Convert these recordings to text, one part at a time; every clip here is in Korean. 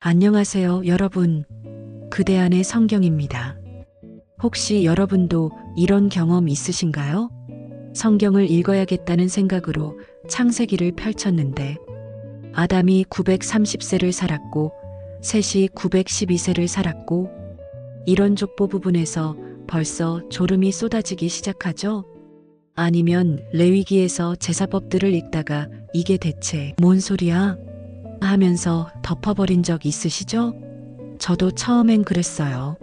안녕하세요, 여러분. 그대 안의 성경입니다. 혹시 여러분도 이런 경험 있으신가요? 성경을 읽어야겠다는 생각으로 창세기를 펼쳤는데 아담이 930세를 살았고 셋이 912세를 살았고 이런 족보 부분에서 벌써 졸음이 쏟아지기 시작하죠? 아니면 레위기에서 제사법들을 읽다가 이게 대체 뭔 소리야? 하면서 덮어버린 적 있으시죠? 저도 처음엔 그랬어요.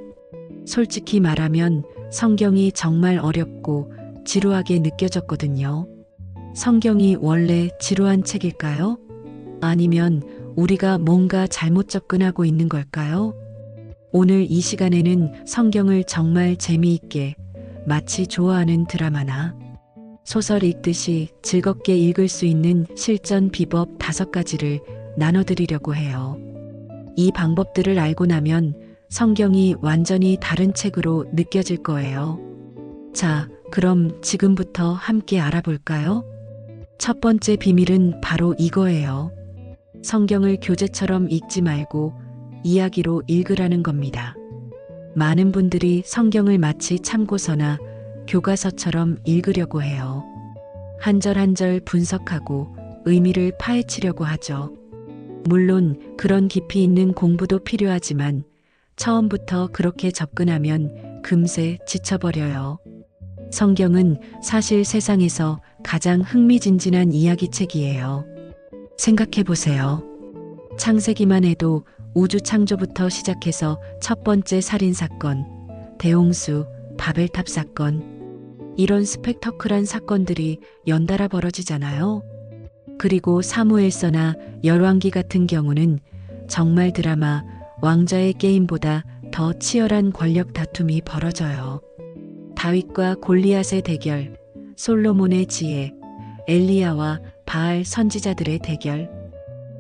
솔직히 말하면 성경이 정말 어렵고 지루하게 느껴졌거든요. 성경이 원래 지루한 책일까요? 아니면 우리가 뭔가 잘못 접근하고 있는 걸까요? 오늘 이 시간에는 성경을 정말 재미있게 마치 좋아하는 드라마나 소설 읽듯이 즐겁게 읽을 수 있는 실전 비법 5가지를 나눠드리려고 해요. 이 방법들을 알고 나면 성경이 완전히 다른 책으로 느껴질 거예요. 자, 그럼 지금부터 함께 알아볼까요? 첫 번째 비밀은 바로 이거예요. 성경을 교재처럼 읽지 말고 이야기로 읽으라는 겁니다. 많은 분들이 성경을 마치 참고서나 교과서처럼 읽으려고 해요. 한 절 한 절 분석하고 의미를 파헤치려고 하죠. 물론 그런 깊이 있는 공부도 필요하지만 처음부터 그렇게 접근하면 금세 지쳐버려요. 성경은 사실 세상에서 가장 흥미진진한 이야기책이에요. 생각해보세요. 창세기만 해도 우주 창조부터 시작해서 첫 번째 살인사건, 대홍수, 바벨탑 사건, 이런 스펙터클한 사건들이 연달아 벌어지잖아요. 그리고 사무엘서나 열왕기 같은 경우는 정말 드라마 왕좌의 게임보다 더 치열한 권력 다툼이 벌어져요. 다윗과 골리앗의 대결, 솔로몬의 지혜, 엘리야와 바알 선지자들의 대결.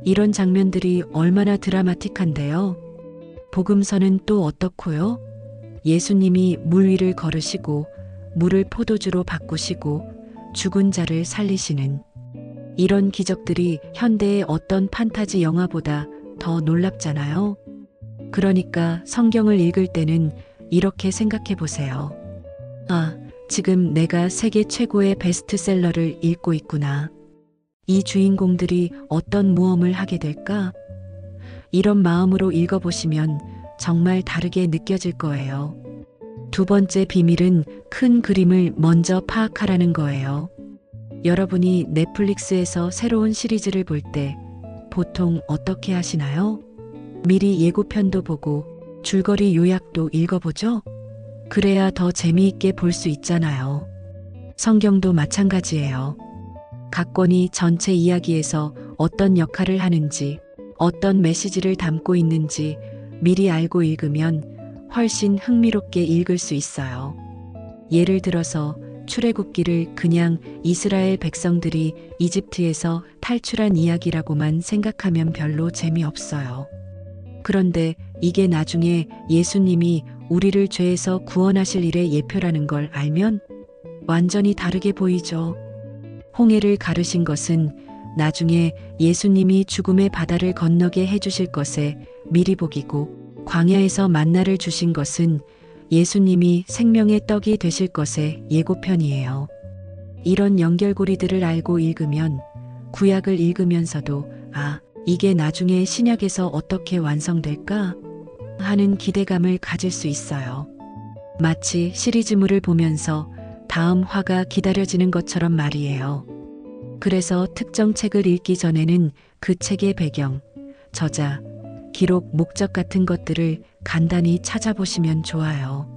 이런 장면들이 얼마나 드라마틱한데요. 복음서는 또 어떻고요? 예수님이 물 위를 걸으시고 물을 포도주로 바꾸시고 죽은 자를 살리시는 이런 기적들이 현대의 어떤 판타지 영화보다 더 놀랍잖아요. 그러니까 성경을 읽을 때는 이렇게 생각해 보세요. 아, 지금 내가 세계 최고의 베스트셀러를 읽고 있구나. 이 주인공들이 어떤 모험을 하게 될까? 이런 마음으로 읽어보시면 정말 다르게 느껴질 거예요. 두 번째 비밀은 큰 그림을 먼저 파악하라는 거예요. 여러분이 넷플릭스에서 새로운 시리즈를 볼 때 보통 어떻게 하시나요? 미리 예고편도 보고 줄거리 요약도 읽어보죠? 그래야 더 재미있게 볼 수 있잖아요. 성경도 마찬가지예요. 각 권이 전체 이야기에서 어떤 역할을 하는지, 어떤 메시지를 담고 있는지 미리 알고 읽으면 훨씬 흥미롭게 읽을 수 있어요. 예를 들어서 출애굽기를 그냥 이스라엘 백성들이 이집트에서 탈출한 이야기라고만 생각하면 별로 재미없어요. 그런데 이게 나중에 예수님이 우리를 죄에서 구원하실 일의 예표라는 걸 알면 완전히 다르게 보이죠. 홍해를 가르신 것은 나중에 예수님이 죽음의 바다를 건너게 해주실 것에 미리 보기고, 광야에서 만나를 주신 것은 예수님이 생명의 떡이 되실 것의 예고편이에요. 이런 연결고리들을 알고 읽으면 구약을 읽으면서도 아, 이게 나중에 신약에서 어떻게 완성될까? 하는 기대감을 가질 수 있어요. 마치 시리즈물을 보면서 다음 화가 기다려지는 것처럼 말이에요. 그래서 특정 책을 읽기 전에는 그 책의 배경, 저자, 기록, 목적 같은 것들을 간단히 찾아보시면 좋아요.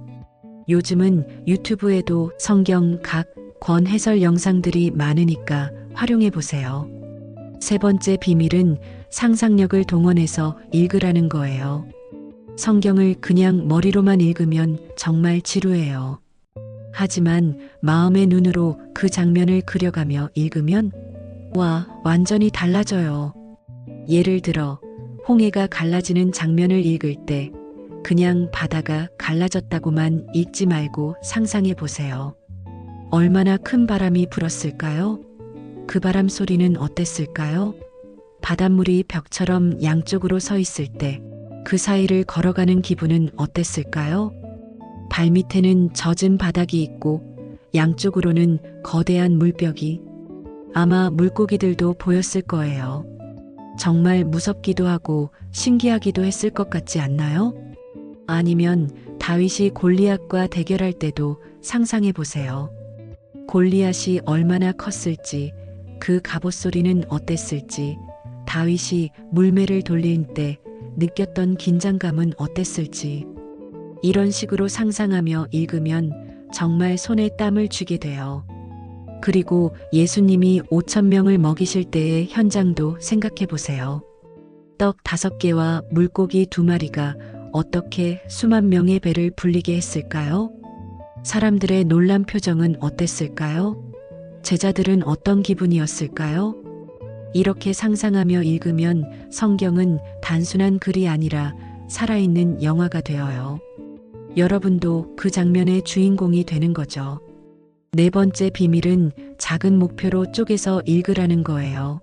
요즘은 유튜브에도 성경 각 권 해설 영상들이 많으니까 활용해 보세요. 세 번째 비밀은 상상력을 동원해서 읽으라는 거예요. 성경을 그냥 머리로만 읽으면 정말 지루해요. 하지만 마음의 눈으로 그 장면을 그려가며 읽으면 와, 완전히 달라져요. 예를 들어 홍해가 갈라지는 장면을 읽을 때 그냥 바다가 갈라졌다고만 읽지 말고 상상해 보세요. 얼마나 큰 바람이 불었을까요? 그 바람 소리는 어땠을까요? 바닷물이 벽처럼 양쪽으로 서 있을 때 그 사이를 걸어가는 기분은 어땠을까요? 발밑에는 젖은 바닥이 있고 양쪽으로는 거대한 물벽이. 아마 물고기들도 보였을 거예요. 정말 무섭기도 하고 신기하기도 했을 것 같지 않나요? 아니면 다윗이 골리앗과 대결할 때도 상상해 보세요. 골리앗이 얼마나 컸을지, 그 갑옷 소리는 어땠을지, 다윗이 물매를 돌릴 때 느꼈던 긴장감은 어땠을지. 이런 식으로 상상하며 읽으면 정말 손에 땀을 쥐게 돼요. 그리고 예수님이 5,000명을 먹이실 때의 현장도 생각해 보세요. 떡 5개와 물고기 2마리가 어떻게 수만 명의 배를 불리게 했을까요? 사람들의 놀란 표정은 어땠을까요? 제자들은 어떤 기분이었을까요? 이렇게 상상하며 읽으면 성경은 단순한 글이 아니라 살아있는 영화가 되어요. 여러분도 그 장면의 주인공이 되는 거죠. 네 번째 비밀은 작은 목표로 쪼개서 읽으라는 거예요.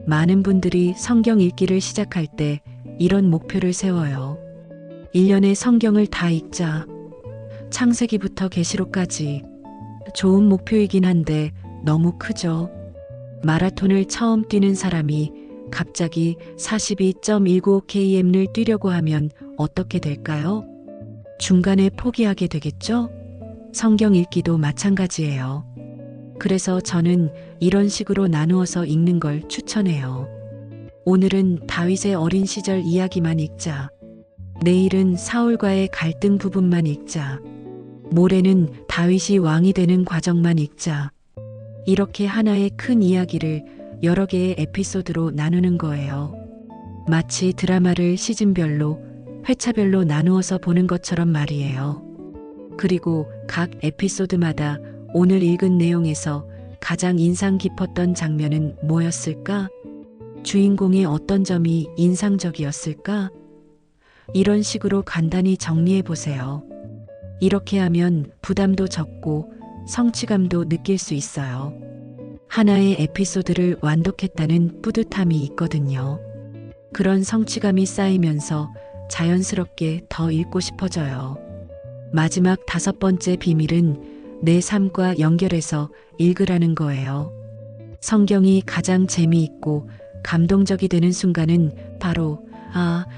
많은 분들이 성경 읽기를 시작할 때 이런 목표를 세워요. 1년에 성경을 다 읽자. 창세기부터 계시록까지. 좋은 목표이긴 한데 너무 크죠. 마라톤을 처음 뛰는 사람이 갑자기 42.19km를 뛰려고 하면 어떻게 될까요? 중간에 포기하게 되겠죠? 성경 읽기도 마찬가지예요. 그래서 저는 이런 식으로 나누어서 읽는 걸 추천해요. 오늘은 다윗의 어린 시절 이야기만 읽자. 내일은 사울과의 갈등 부분만 읽자. 모레는 다윗이 왕이 되는 과정만 읽자. 이렇게 하나의 큰 이야기를 여러 개의 에피소드로 나누는 거예요. 마치 드라마를 시즌별로, 회차별로 나누어서 보는 것처럼 말이에요. 그리고 각 에피소드마다 오늘 읽은 내용에서 가장 인상 깊었던 장면은 뭐였을까? 주인공의 어떤 점이 인상적이었을까? 이런 식으로 간단히 정리해 보세요. 이렇게 하면 부담도 적고 성취감도 느낄 수 있어요. 하나의 에피소드를 완독했다는 뿌듯함이 있거든요. 그런 성취감이 쌓이면서 자연스럽게 더 읽고 싶어져요. 마지막 5번째 비밀은 내 삶과 연결해서 읽으라는 거예요. 성경이 가장 재미있고 감동적이 되는 순간은 바로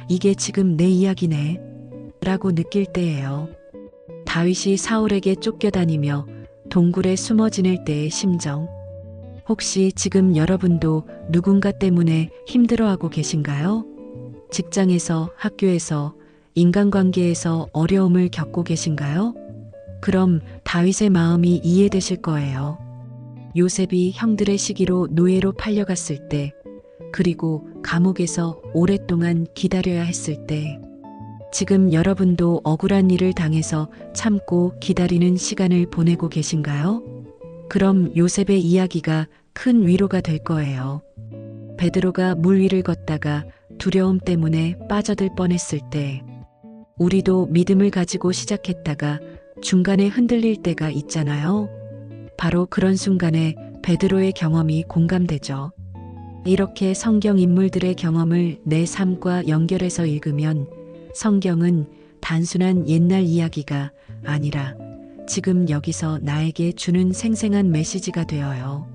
이게 지금 내 이야기네 라고 느낄 때예요. 다윗이 사울에게 쫓겨다니며 동굴에 숨어 지낼 때의 심정. 혹시 지금 여러분도 누군가 때문에 힘들어하고 계신가요? 직장에서, 학교에서, 인간관계에서 어려움을 겪고 계신가요? 그럼 다윗의 마음이 이해되실 거예요. 요셉이 형들의 시기로 노예로 팔려갔을 때, 그리고 감옥에서 오랫동안 기다려야 했을 때, 지금 여러분도 억울한 일을 당해서 참고 기다리는 시간을 보내고 계신가요? 그럼 요셉의 이야기가 큰 위로가 될 거예요. 베드로가 물 위를 걷다가 두려움 때문에 빠져들 뻔했을 때, 우리도 믿음을 가지고 시작했다가 중간에 흔들릴 때가 있잖아요. 바로 그런 순간에 베드로의 경험이 공감되죠. 이렇게 성경 인물들의 경험을 내 삶과 연결해서 읽으면 성경은 단순한 옛날 이야기가 아니라 지금 여기서 나에게 주는 생생한 메시지가 되어요.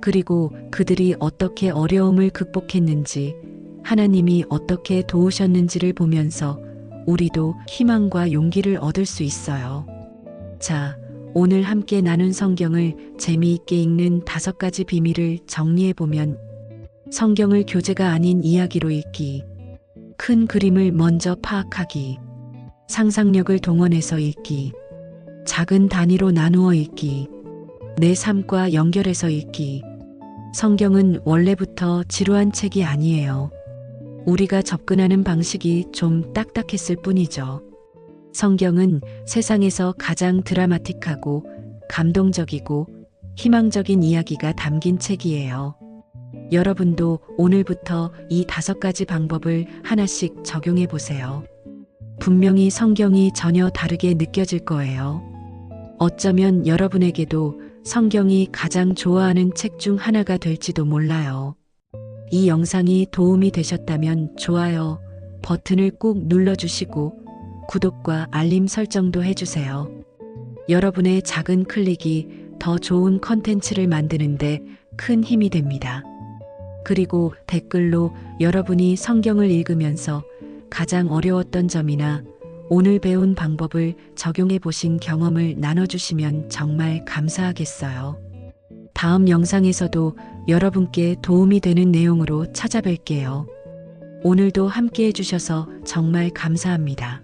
그리고 그들이 어떻게 어려움을 극복했는지, 하나님이 어떻게 도우셨는지를 보면서 우리도 희망과 용기를 얻을 수 있어요. 자, 오늘 함께 나눈 성경을 재미있게 읽는 5가지 비밀을 정리해보면, 성경을 교재가 아닌 이야기로 읽기, 큰 그림을 먼저 파악하기, 상상력을 동원해서 읽기, 작은 단위로 나누어 읽기, 내 삶과 연결해서 읽기. 성경은 원래부터 지루한 책이 아니에요. 우리가 접근하는 방식이 좀 딱딱했을 뿐이죠. 성경은 세상에서 가장 드라마틱하고 감동적이고 희망적인 이야기가 담긴 책이에요. 여러분도 오늘부터 이 5가지 방법을 하나씩 적용해 보세요. 분명히 성경이 전혀 다르게 느껴질 거예요. 어쩌면 여러분에게도 성경이 가장 좋아하는 책 중 하나가 될지도 몰라요. 이 영상이 도움이 되셨다면 좋아요, 버튼을 꾹 눌러주시고 구독과 알림 설정도 해주세요. 여러분의 작은 클릭이 더 좋은 컨텐츠를 만드는데 큰 힘이 됩니다. 그리고 댓글로 여러분이 성경을 읽으면서 가장 어려웠던 점이나 오늘 배운 방법을 적용해 보신 경험을 나눠주시면 정말 감사하겠어요. 다음 영상에서도 여러분께 도움이 되는 내용으로 찾아뵐게요. 오늘도 함께 해주셔서 정말 감사합니다.